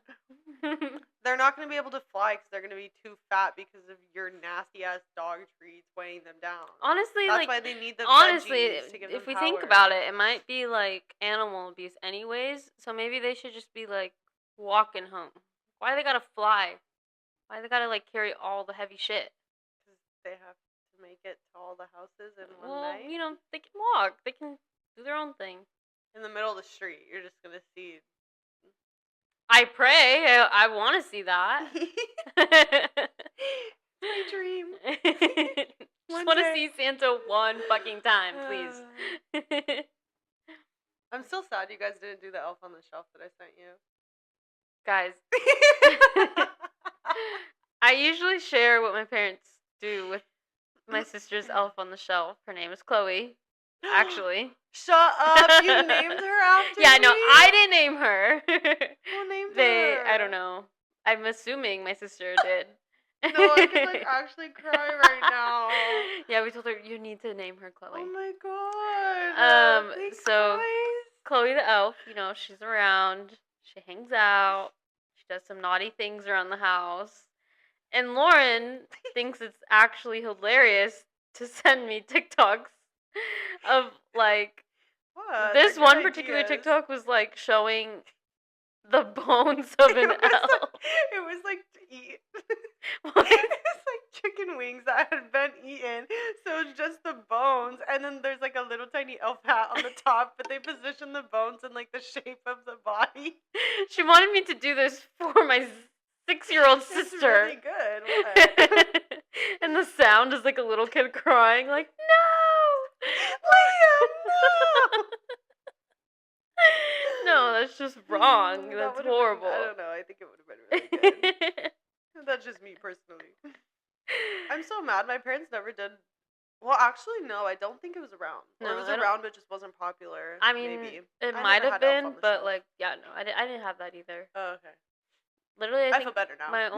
They're not going to be able to fly because they're going to be too fat because of your nasty ass dog treats weighing them down. Honestly, that's why they need the honestly, veggies to give them if we power. think about it, it might be like animal abuse anyways. So maybe they should just be like walking home. Why they gotta fly? Why they gotta like carry all the heavy shit? Because they have to make it to all the houses in one well, night. you know, they can walk. They can do their own thing. In the middle of the street, you're just gonna see. I pray. I want to see that. My dream. Just want to see Santa one fucking time, please. I'm still sad you guys didn't do the elf on the shelf that I sent you. Guys. I usually share what my parents do with my sister's elf on the shelf. Her name is Chloe. Actually. Shut up! You named her after Yeah, me? no, I didn't name her. Who named her? I don't know. I'm assuming my sister did. No, I can like actually cry right now. Yeah, we told her you need to name her Chloe. Oh my god. So Chloe the elf, you know, she's around. She hangs out. She does some naughty things around the house. And Lauren thinks it's actually hilarious to send me TikToks of like this one particular TikTok was like showing the bones of an elf. It was like to eat. It's like chicken wings that had been eaten, so it's just the bones, and then there's like a little tiny elf hat on the top, but they position the bones in like the shape of the body. She wanted me to do this for my 6-year-old sister. It's really good. What? And the sound is like a little kid crying, like, no! Liam, no! No, that's just wrong. That's horrible. I don't know. I think it would have been really good. That's just me personally. I'm so mad. My parents never did. Well, actually, no. I don't think it was around. No, it was around, but it just wasn't popular. I mean, maybe. It might have been, but like, yeah, no, I didn't have that either. Oh, okay. Literally, I feel better now. My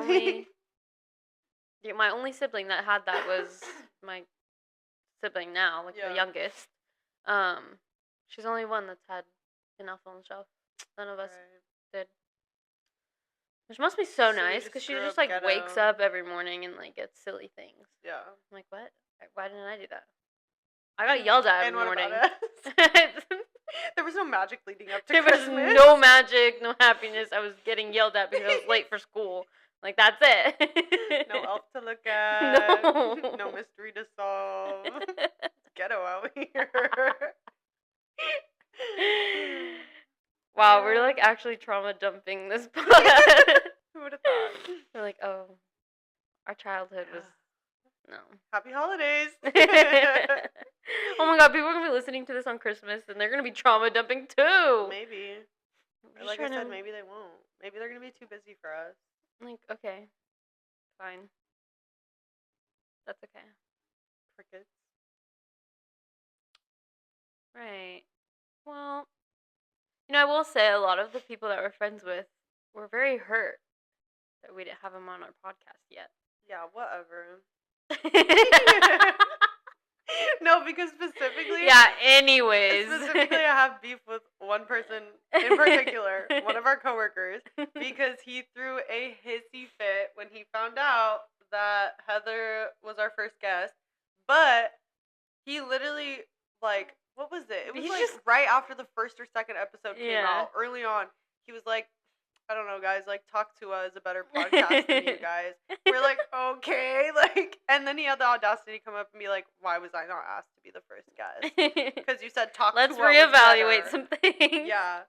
only sibling that had that was my sibling now, like the youngest. She's the only one that's had an elf on the shelf. None of us did. Which must be so nice because she just like wakes up every morning and like gets silly things. Yeah. I'm like, what? Why didn't I do that? I got yelled at every morning. There was no magic leading up to Christmas. There was no magic, no happiness. I was getting yelled at because I was late for school. Like, that's it. No elf to look at. No mystery to solve. Ghetto out here. Wow, we're like actually trauma dumping this pod. Who would have thought? We're like, oh, our childhood was no. Happy holidays. Oh my god, people are gonna be listening to this on Christmas and they're gonna be trauma dumping too. Maybe. Or like I said, maybe they won't. Maybe they're gonna be too busy for us. Like, okay. Fine. That's okay. Crickets. Right. Well, you know, I will say a lot of the people that we're friends with were very hurt that we didn't have them on our podcast yet. Yeah, whatever. No, because specifically... Yeah, anyways. Specifically, I have beef with one person in particular, one of our coworkers, because he threw a hissy fit when he found out that Heather was our first guest, but he literally, like, what was it? It was like right after the first or second episode came out, early on. He was like, I don't know, guys, like, Talk to Us is a better podcast than you guys. We're like, okay, like, and then he had the audacity to come up and be like, why was I not asked to be the first guest? Because you said Talk to Us. Let's reevaluate some things. Yeah.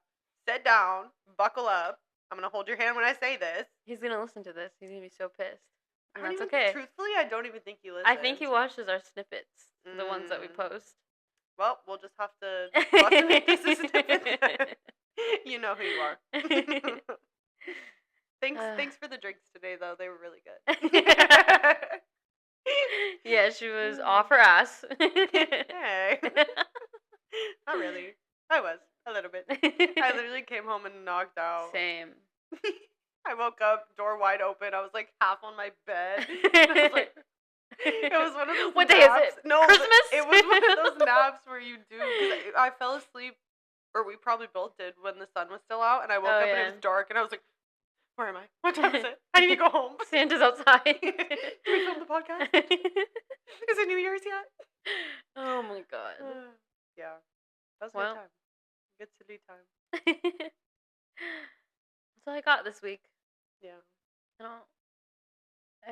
Sit down, buckle up. I'm going to hold your hand when I say this. He's going to listen to this. He's going to be so pissed. And that's even, okay. Truthfully, I don't even think he listens. I think he watches our snippets, the ones that we post. Well, we'll just have to make this a snippet. You know who you are. Thanks for the drinks today, though. They were really good. Yeah, she was off her ass. Hey. Not really. I was. A little bit. I literally came home and knocked out. Same. I woke up, door wide open. I was like half on my bed. And I was like, it was one of those What naps. day is it? No, Christmas? it was one of those naps where you do. Cause I fell asleep, or we probably both did, when the sun was still out. And I woke up and it was dark. And I was like, where am I? What time is it? I need to go home. Santa's outside. Can we film the podcast? Is it New Year's yet? Oh my god. Yeah. That was a good time. Good silly time. That's all I got this week. Yeah. I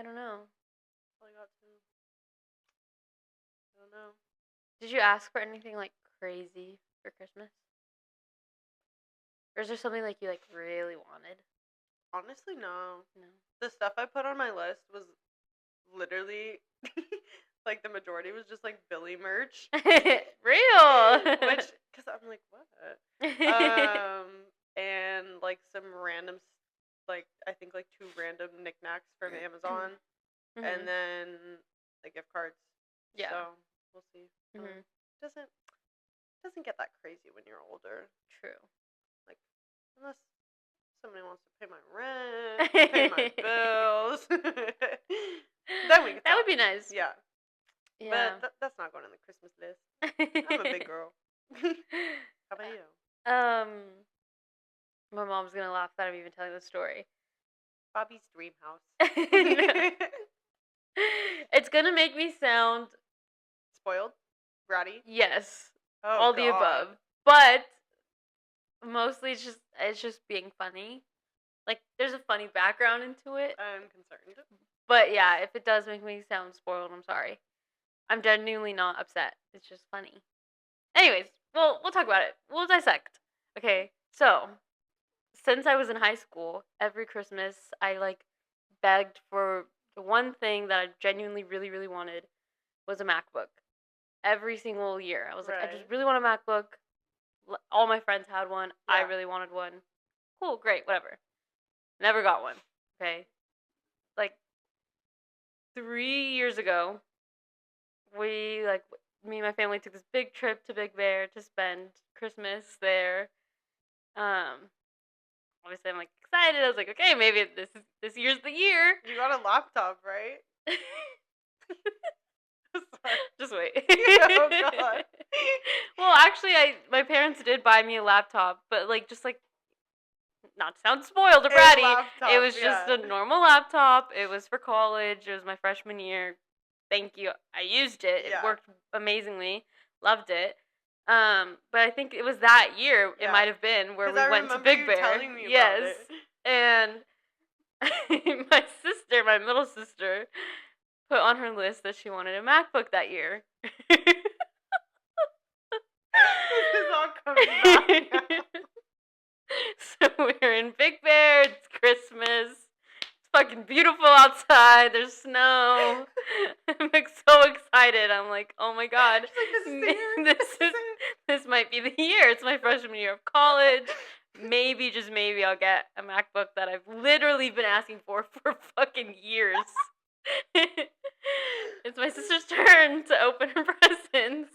don't know. That's all I got too. I don't know. Did you ask for anything like crazy for Christmas? Or is there something like you like really wanted? Honestly, no. No. The stuff I put on my list was literally like the majority was just like Billy merch. Real. Which, because I'm like, what? And like some random, like I think like 2 random knickknacks from Amazon, and then the gift cards. Yeah. So we'll see. Doesn't get that crazy when you're older. True. Like unless somebody wants to pay my rent, pay my bills, then we can that would talk. be nice. Yeah. Yeah. But that's not going on the Christmas list. I'm a big girl. How about you? My mom's gonna laugh that I'm even telling the story. Bobby's dream house. It's gonna make me sound Spoiled? Bratty? yes, Oh, all God. the above, but mostly it's just being funny. Like there's a funny background into it. I'm concerned. But yeah, if it does make me sound spoiled, I'm sorry. I'm genuinely not upset. It's just funny. Anyways, we'll talk about it. We'll dissect. Okay, so since I was in high school, every Christmas I like begged for the one thing that I genuinely really, really wanted was a MacBook. Every single year. I was like, I just really want a MacBook. All my friends had one. Yeah. I really wanted one. Cool, great, whatever. Never got one. Okay. Like 3 years ago, me and my family took this big trip to Big Bear to spend Christmas there. Obviously I'm like excited. I was like, okay, maybe this year's the year. You got a laptop, right? Just wait. Oh God. Well, actually, my parents did buy me a laptop, but like just like not to sound spoiled or bratty, it was just a normal laptop. It was for college. It was my freshman year. Thank you. I used it. It worked amazingly. Loved it. But I think it was that year. It might have been where we went to Big Bear. Telling me yes, about it. And my middle sister, put on her list that she wanted a MacBook that year. This is all coming back now. So we're in Big Bear. It's Christmas. It's fucking beautiful outside. There's snow. I'm like so excited. I'm like, oh my god, this might be the year. It's my freshman year of college. Maybe, just maybe, I'll get a MacBook that I've literally been asking for fucking years. It's my sister's turn to open her presents.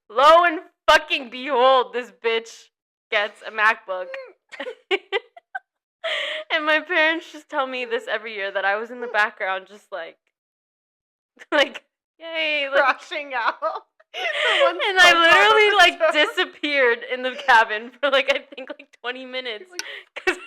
Lo and fucking behold, this bitch gets a MacBook. And my parents just tell me this every year, that I was in the background just like yay, like, crashing out. And I literally like disappeared in the cabin for like I think like 20 minutes. Cause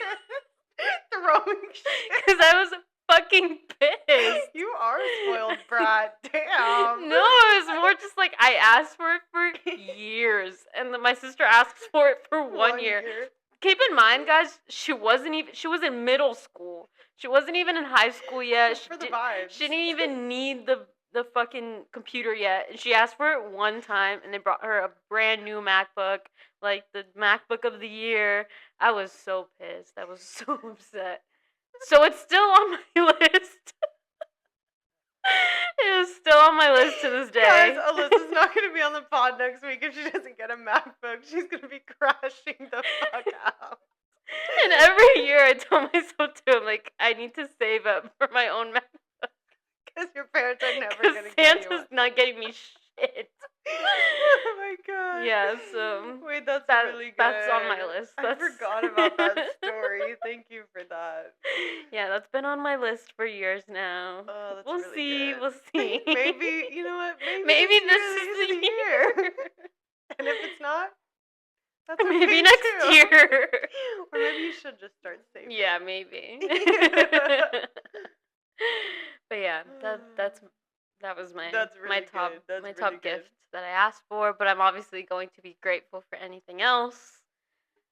throwing shit. Because I was fucking pissed. You are a spoiled brat. Damn. No, it was more just like I asked for it for years, and then my sister asked for it for 1 year. Keep in mind, guys, she was in middle school. She wasn't even in high school yet. For the vibes. She didn't even need the fucking computer yet. And she asked for it one time, and they brought her a brand new MacBook, like the MacBook of the year. I was so pissed. I was so upset. So it's still on my list. It is still on my list to this day. Guys, Alyssa's not going to be on the pod next week if she doesn't get a MacBook. She's going to be crashing the fuck out. And every year I tell myself too, I'm like, I need to save up for my own MacBook. Because your parents are never Because going to get you Santa's one. not getting me shit. Oh my god. Yeah, so wait, that's that, really good. that's on my list. I forgot about that story. Thank you for that. Yeah, that's been on my list for years now. Oh, that's we'll really see. good. We'll see. Maybe, you know what? Maybe this is is the the year. And if it's not, that's or okay maybe next too. year. Or maybe you should just start saving. Yeah, maybe. But yeah, that was my That's really my top good. That's my really top good. gift that I asked for. But I'm obviously going to be grateful for anything else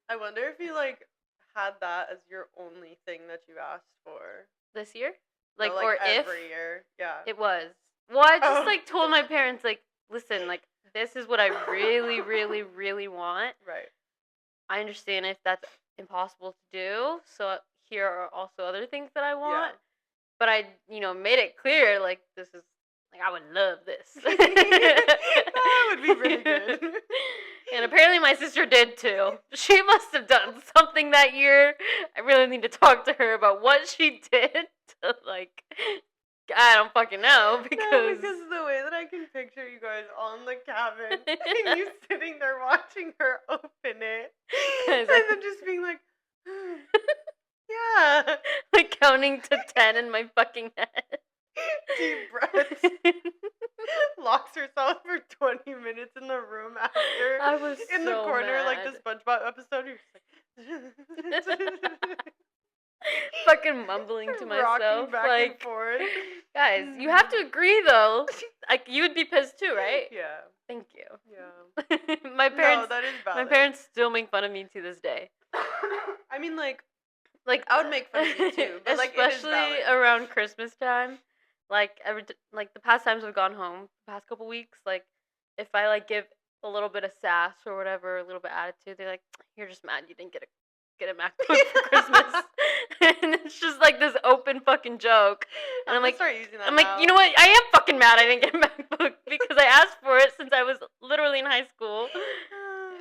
I wonder if you like had that as your only thing that you asked for. this year. No, Like, or every if year. Yeah. it was. Well, I just Oh. like told my parents, like, listen, like, this is what I really, really, really want. Right. I understand if that's impossible to do. So here are also other things that I want. But I, made it clear, like, this is, like, I would love this. That would be really good. And apparently my sister did too. She must have done something that year. I really need to talk to her about what she did to, like, I don't fucking know, No, because because the way that I can picture you guys on the cabin and you sitting there watching her open it, and then just being like, yeah, like counting to 10 in my fucking head. Deep breaths. Locks herself for 20 minutes in the room after. I was in the so corner, like the mad. SpongeBob episode. You're just like Fucking mumbling to myself, rocking back like, and forth. Guys, you have to agree though. Like, you would be pissed too, right? Yeah. Thank you. Yeah. My parents, No, that is valid. my parents still make fun of me to this day. I mean, like Like, I would make fun of you too, but like it is especially valid. around Christmas time. Like, like the past times I've gone home, the past couple weeks, like, if I like give a little bit of sass or whatever, a little bit of attitude, they're like, "You're just mad you didn't get a MacBook for Christmas." And it's just like this open fucking joke. And I'm like, start using that I'm now. like, you know what? I am fucking mad I didn't get a MacBook because I asked for it since I was literally in high school.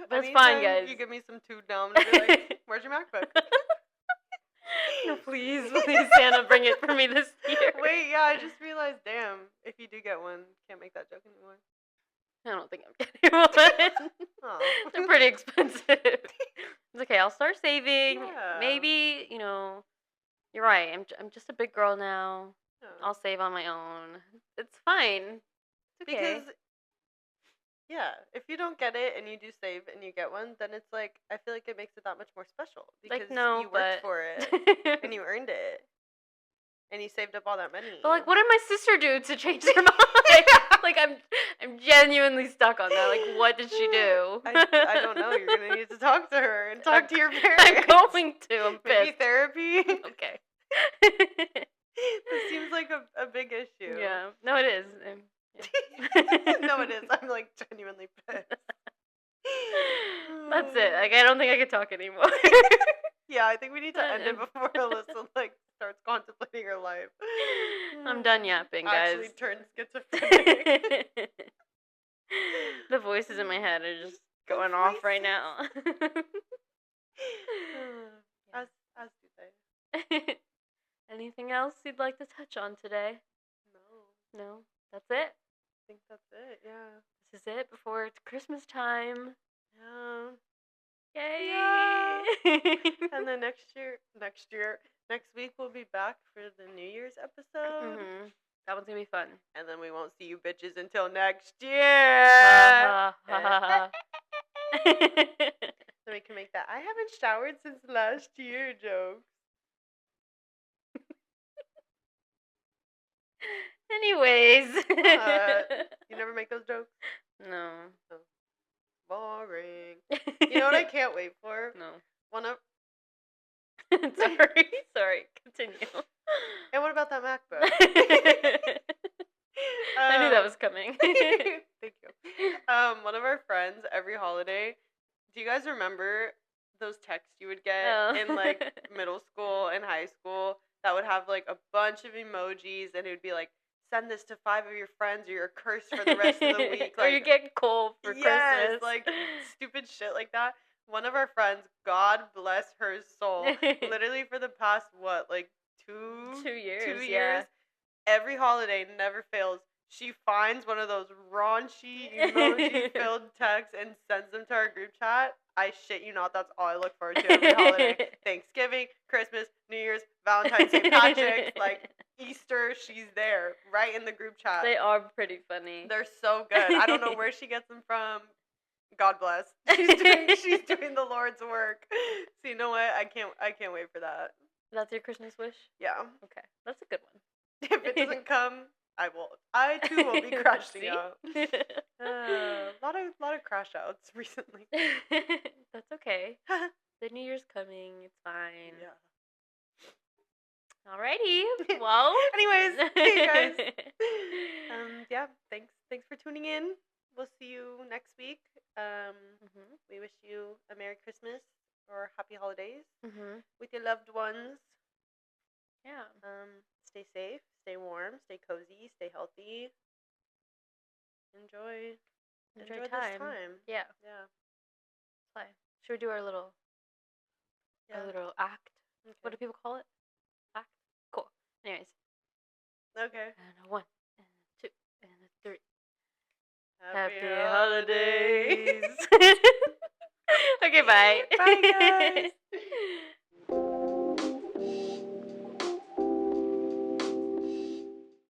But it's fine, Anytime guys. You give me some food now, I'm gonna be like, "Where's your MacBook?" No, please, Santa, bring it for me this year. Wait, yeah, I just realized, damn, if you do get one, can't make that joke anymore. I don't think I'm getting one. Aw. They're pretty expensive. It's okay, I'll start saving. Yeah. Maybe, you're right. I'm just a big girl now. Yeah. I'll save on my own. It's fine. It's okay. Because, yeah, if you don't get it and you do save and you get one, then it's like, I feel like it makes it that much more special. Because like, no, you worked but... for it and you earned it. And you saved up all that money. But, like, what did my sister do to change her mind? Like, I'm genuinely stuck on that. Like, what did she do? I don't know. You're going to need to talk to her and talk to your parents. I'm going to. I'm pissed. Maybe therapy. Okay. This seems like a big issue. Yeah. No, it is. No, it is. I'm, like, genuinely pissed. That's it. Like, I don't think I can talk anymore. Yeah, I think we need to end it before Alyssa, like, starts contemplating her life. I'm done yapping, guys. Actually turned schizophrenic. The voices in my head are just going off right now. As do they. Anything else you'd like to touch on today? No? That's it? I think that's it, yeah. This is it before it's Christmas time. Yeah. Yay! Yeah. And then next week we'll be back for the New Year's episode. Mm-hmm. That one's gonna be fun. And then we won't see you bitches until next year. Then we can make that I haven't showered since last year joke. Anyways. You never make those jokes? No. Boring. You know what I can't wait for? No. One of Sorry, continue. And what about that MacBook? I knew that was coming. Thank you. One of our friends every holiday. Do you guys remember those texts you would get in like middle school and high school that would have like a bunch of emojis and it would be like, send this to 5 of your friends or you're cursed for the rest of the week. Or you get cold for Christmas. Like stupid shit like that. One of our friends, God bless her soul, literally for the past, 2 2 years? 2 years, yeah. every holiday never fails. She finds one of those raunchy emoji-filled texts and sends them to our group chat. I shit you not, that's all I look forward to every holiday. Thanksgiving, Christmas, New Year's, Valentine's, St. Patrick's, like Easter, she's there, right in the group chat. They are pretty funny. They're so good. I don't know where she gets them from. God bless. She's doing the Lord's work. So you know what? I can't wait for that. That's your Christmas wish? Yeah. Okay, that's a good one. If it doesn't come, I too will be crashing out. A lot of crash outs recently. That's okay. The New Year's coming. It's fine. Yeah. Alrighty. Well. Anyways, hey guys. Yeah. Thanks for tuning in. We'll see you next week. We wish you a Merry Christmas or Happy Holidays with your loved ones. Yeah. Stay safe, stay warm, stay cozy, stay healthy. Enjoy this time. Yeah. Yeah. Play. Should we do our little act? Okay. What do people call it? Act? Cool. Anyways. Okay. And a 1, and a 2, and a 3. Happy holidays. Okay, bye. Bye, guys.